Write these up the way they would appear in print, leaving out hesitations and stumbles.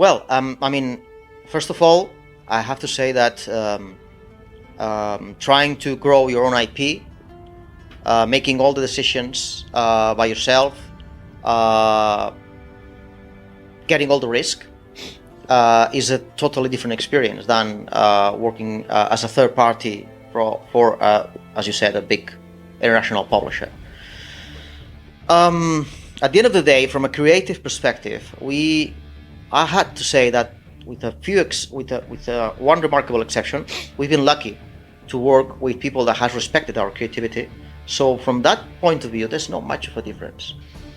Well, I mean, first of all, I have to say that trying to grow your own IP, making all the decisions by yourself, getting all the risk, is a totally different experience than working as a third party for as you said, a big international publisher. At the end of the day, from a creative perspective, I had to say that with one remarkable exception, we've been lucky to work with people that has respected our creativity. So from that point of view, there's not much of a difference.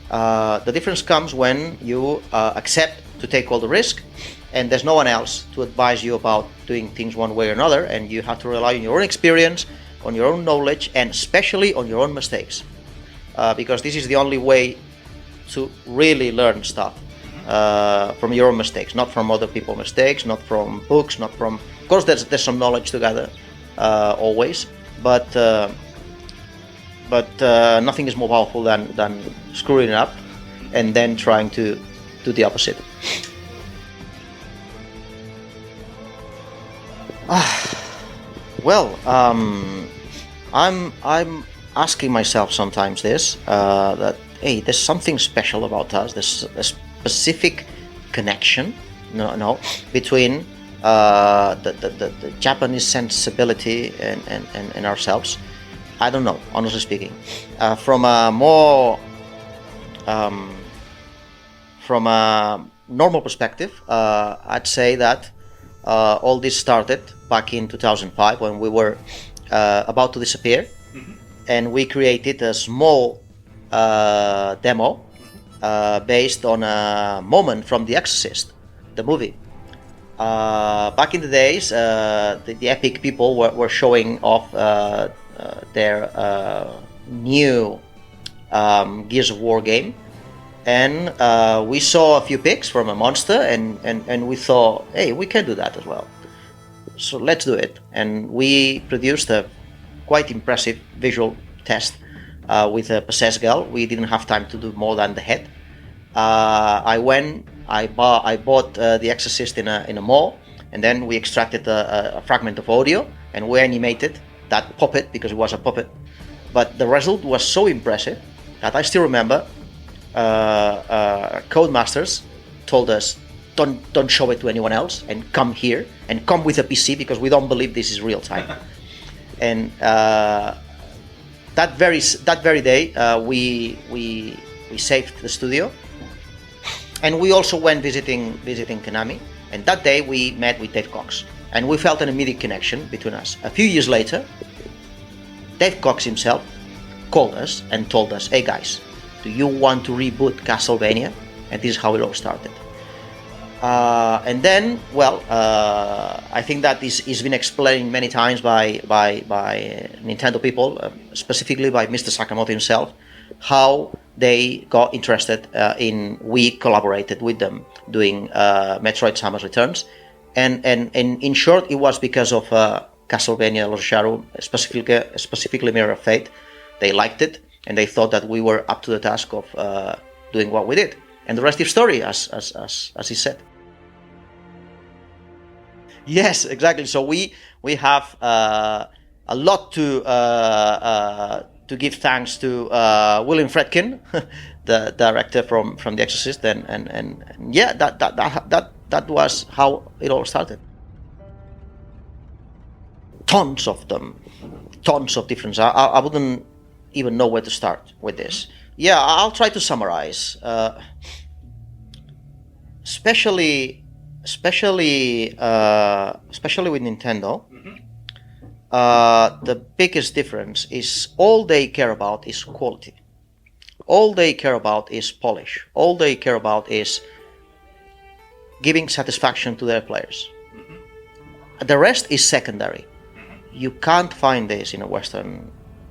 The difference comes when you accept to take all the risk, and there's no one else to advise you about doing things one way or another, and you have to rely on your own experience, on your own knowledge, and especially on your own mistakes, because this is the only way to really learn stuff, from your own mistakes, not from other people's mistakes, not from books, not from... Of course, there's some knowledge to gather, always, but nothing is more powerful than screwing it up and then trying to do the opposite. Well, I'm asking myself sometimes this, that hey, there's something special about us. There's a specific connection, between the Japanese sensibility and ourselves. I don't know, honestly speaking. From a normal perspective, I'd say that all this started back in 2005 when we were about to disappear, and we created a small demo based on a moment from The Exorcist, the movie. Back in the days, the Epic people were showing off their new Gears of War game, and we saw a few pics from a monster, and we thought, hey, we can do that as well, so let's do it. And we produced a quite impressive visual test with a possessed girl. We didn't have time to do more than the head. I bought The Exorcist in a mall, and then we extracted a fragment of audio and we animated that puppet, because it was a puppet. But the result was so impressive that I still remember Codemasters told us, don't show it to anyone else, and come here and come with a PC, because we don't believe this is real time. And that very day, we saved the studio, and we also went visiting Konami. And that day we met with Dave Cox, and we felt an immediate connection between us. A few years later, Dave Cox himself called us and told us, hey guys, do you want to reboot Castlevania? And this is how it all started. And then, well, I think that this has been explained many times by Nintendo people, specifically by Mr. Sakamoto himself, how they got interested in. We collaborated with them doing Metroid: Samus Returns, and in short, it was because of Castlevania Lords of Shadow, specifically Mirror of Fate. They liked it, and they thought that we were up to the task of doing what we did. And the rest is story, as he said. Yes, exactly. So we have a lot to give thanks to William Friedkin, the director from The Exorcist, and yeah, that was how it all started. Tons of them, tons of difference. I wouldn't even know where to start with this. Yeah, I'll try to summarize. Especially with Nintendo, the biggest difference is all they care about is quality. All they care about is polish. All they care about is giving satisfaction to their players. The rest is secondary. You can't find this in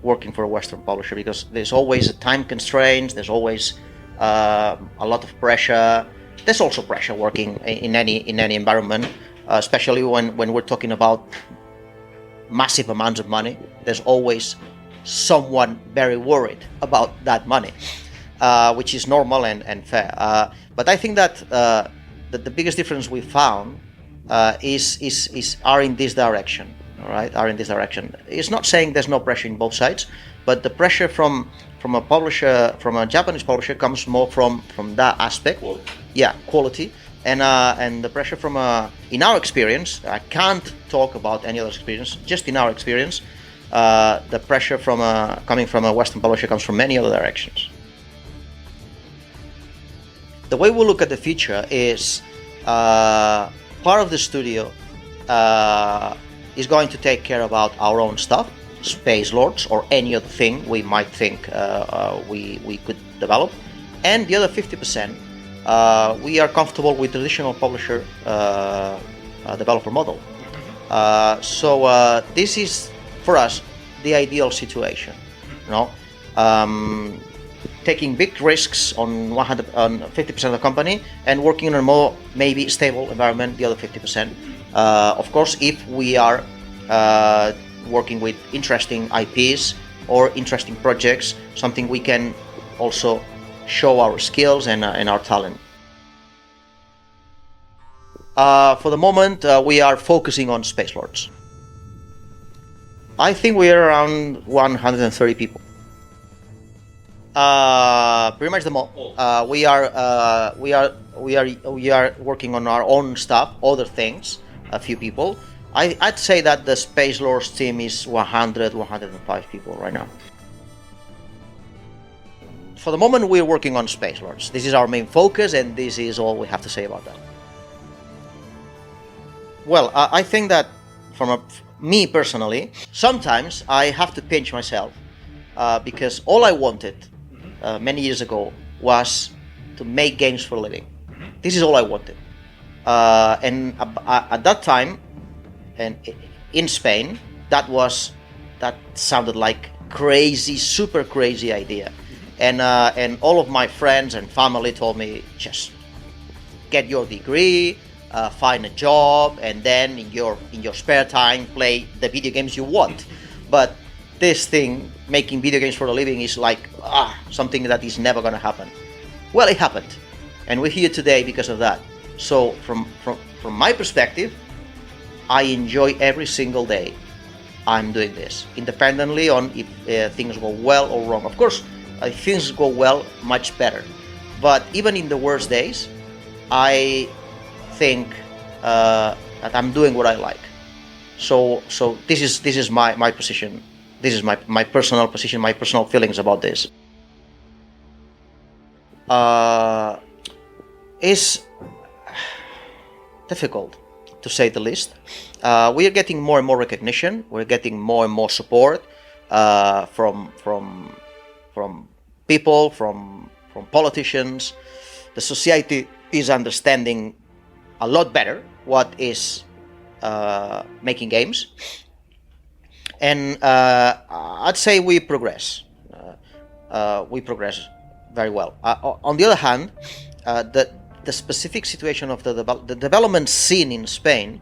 working for a Western publisher, because there's always time constraints, there's always a lot of pressure. There's also pressure working in any environment, especially when we're talking about massive amounts of money. There's always someone very worried about that money, which is normal and fair. But I think that that the biggest difference we found are in this direction. All right, are in this direction. It's not saying there's no pressure in both sides, but the pressure from a publisher, from a Japanese publisher, comes more from that aspect. Quality. Yeah, quality, and the pressure from in our experience, I can't talk about any other experience. Just in our experience, the pressure coming from a Western publisher comes from many other directions. The way we look at the future is part of the studio is going to take care about our own stuff, Space Lords or any other thing we might think we could develop, and the other 50% we are comfortable with traditional publisher developer model. So this is for us the ideal situation, you know. Taking big risks on 50% of the company and working in a more maybe stable environment, the other 50%. Of course, if we are working with interesting IPs or interesting projects, something we can also show our skills and our talent. For the moment, we are focusing on Space Lords. I think we are around 130 people. Pretty much them all. We are working on our own stuff, other things. A few people. I'd say that the Space Lords team is 105 people right now. For the moment, we're working on Space Lords. This is our main focus, and this is all we have to say about that. Well, I think that me personally, sometimes I have to pinch myself because all I wanted many years ago was to make games for a living. This is all I wanted. And at that time, and in Spain, that sounded like crazy, super crazy idea. And all of my friends and family told me, just get your degree, find a job, and then in your spare time play the video games you want. But this thing, making video games for a living, is like something that is never going to happen. Well, it happened, and we're here today because of that. So from my perspective, I enjoy every single day I'm doing this, independently on if things go well or wrong. Of course, if things go well, much better. But even in the worst days, I think that I'm doing what I like. So this is my position. This is my personal position, my personal feelings about this. It's difficult, to say the least. We are getting more and more recognition. We're getting more and more support from people, from politicians. The society is understanding a lot better what is making games, and I'd say we progress. We progress very well. On the other hand, the specific situation of the development scene in Spain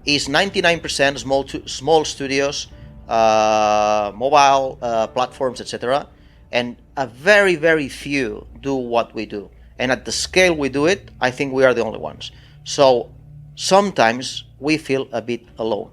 is 99% small studios, mobile platforms, etc., and a very, very few do what we do. And at the scale we do it, I think we are the only ones. So sometimes we feel a bit alone.